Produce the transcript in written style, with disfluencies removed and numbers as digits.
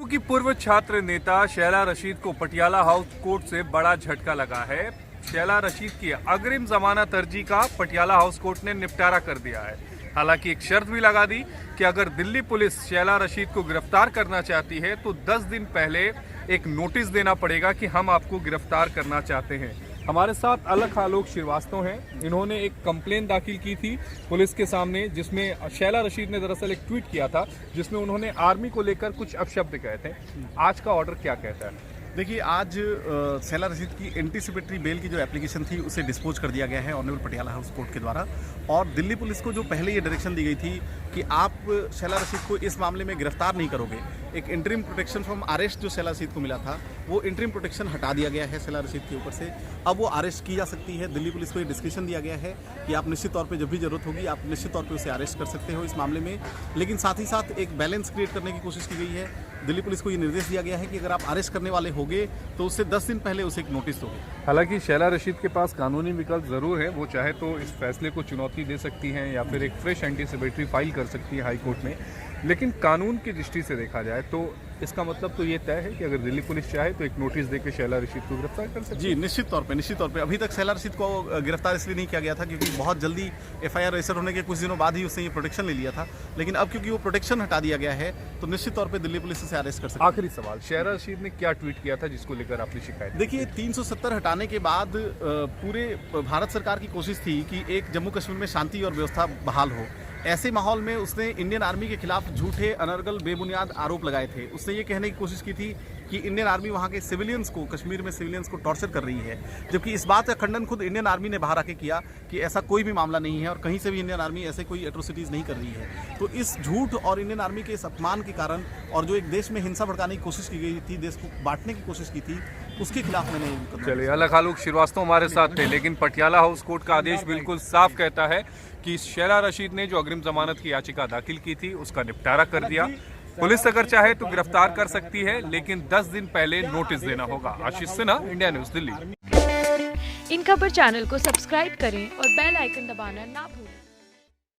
की पूर्व छात्र नेता शैला रशीद को पटियाला हाउस कोर्ट से बड़ा झटका लगा है। शैला रशीद की अग्रिम जमानत अर्जी का पटियाला हाउस कोर्ट ने निपटारा कर दिया है। हालांकि एक शर्त भी लगा दी कि अगर दिल्ली पुलिस शैला रशीद को गिरफ्तार करना चाहती है तो 10 दिन पहले एक नोटिस देना पड़ेगा कि हम आपको गिरफ्तार करना चाहते हैं। हमारे साथ अलख आलोक श्रीवास्तव हैं। इन्होंने एक कंप्लेन दाखिल की थी पुलिस के सामने, जिसमें शैला रशीद ने दरअसल एक ट्वीट किया था जिसमें उन्होंने आर्मी को लेकर कुछ अपशब्द कहे थे। आज का ऑर्डर क्या कहता है? देखिए, आज शैला रशीद की एंटीसिपेटरी बेल की जो एप्लीकेशन थी उसे डिस्पोज कर दिया गया है ऑनरेबल पटियाला हाउस कोर्ट के द्वारा। और दिल्ली पुलिस को जो पहले ये डायरेक्शन दी गई थी कि आप शैला रशीद को इस मामले में गिरफ्तार नहीं करोगे, एक इंटरिम प्रोटेक्शन फ्रॉम अरेस्ट जो शैला रशीद को मिला था वो इंटरिम प्रोटेक्शन हटा दिया गया है शैला रशीद के ऊपर से। अब वो अरेस्ट की जा सकती है। दिल्ली पुलिस को ये डिस्क्रिप्शन दिया गया है कि आप निश्चित तौर पे जब भी जरूरत होगी आप निश्चित तौर पे उसे अरेस्ट कर सकते हो इस मामले में। लेकिन साथ ही साथ एक बैलेंस क्रिएट करने की कोशिश की गई है। दिल्ली पुलिस को ये निर्देश दिया गया है कि अगर आप अरेस्ट करने वाले होगे तो उससे 10 दिन पहले उसे एक नोटिस दोगे। हालांकि शैला रशीद के पास कानूनी विकल्प जरूर है। वो चाहे तो इस फैसले को चुनौती दे सकती हैं या फिर एक फ्रेश एंटीसिपेटरी फाइल कर सकती है हाई कोर्ट में। लेकिन कानून की दृष्टि से देखा जाए तो इसका मतलब तो ये तय है कि अगर दिल्ली पुलिस चाहे तो एक नोटिस देकर शैला रशीद को गिरफ्तार कर सकती है। जी, निश्चित तौर पे अभी तक शैला रशीद को गिरफ्तार इसलिए नहीं किया गया था क्योंकि बहुत जल्दी एफआईआर रजिस्टर होने के कुछ दिनों बाद ही उसने ये प्रोटेक्शन ले लिया था। लेकिन अब क्योंकि वो प्रोटेक्शन हटा दिया गया है तो निश्चित तौर पर दिल्ली पुलिस उसे अरेस्ट कर सकती है। आखिरी सवाल, शैला रशीद ने क्या ट्वीट किया था जिसको लेकर आपने शिकायत? देखिए, 370 हटाने के बाद पूरे भारत सरकार की कोशिश थी कि एक जम्मू कश्मीर में शांति और व्यवस्था बहाल हो। ऐसे माहौल में उसने इंडियन आर्मी के खिलाफ झूठे, अनर्गल, बेबुनियाद आरोप लगाए थे। उसने ये कहने की कोशिश की थी कि इंडियन आर्मी वहाँ के सिविलियंस को, कश्मीर में सिविलियंस को टॉर्चर कर रही है, जबकि इस बात का खंडन खुद इंडियन आर्मी ने बाहर आके किया कि ऐसा कोई भी मामला नहीं है और कहीं से भी इंडियन आर्मी ऐसे कोई एट्रोसिटीज़ नहीं कर रही है। तो इस झूठ और इंडियन आर्मी के इस अपमान के कारण और जो एक देश में हिंसा भड़काने की कोशिश की गई थी, देश को बांटने की कोशिश की थी, उसके खिलाफ मैंने। चलिए, अलख आलोक श्रीवास्तव हमारे साथ थे। लेकिन पटियाला हाउस कोर्ट का आदेश बिल्कुल साफ कहता है कि शैला रशीद ने जो अग्रिम जमानत की याचिका दाखिल की थी उसका निपटारा कर दिया। पुलिस अगर चाहे तो गिरफ्तार कर सकती है, लेकिन 10 दिन पहले नोटिस देना होगा। आशीष सिन्हा, इंडिया न्यूज, दिल्ली। इन खबर चैनल को सब्सक्राइब करें और बेल आइकन दबाना ना भूलें।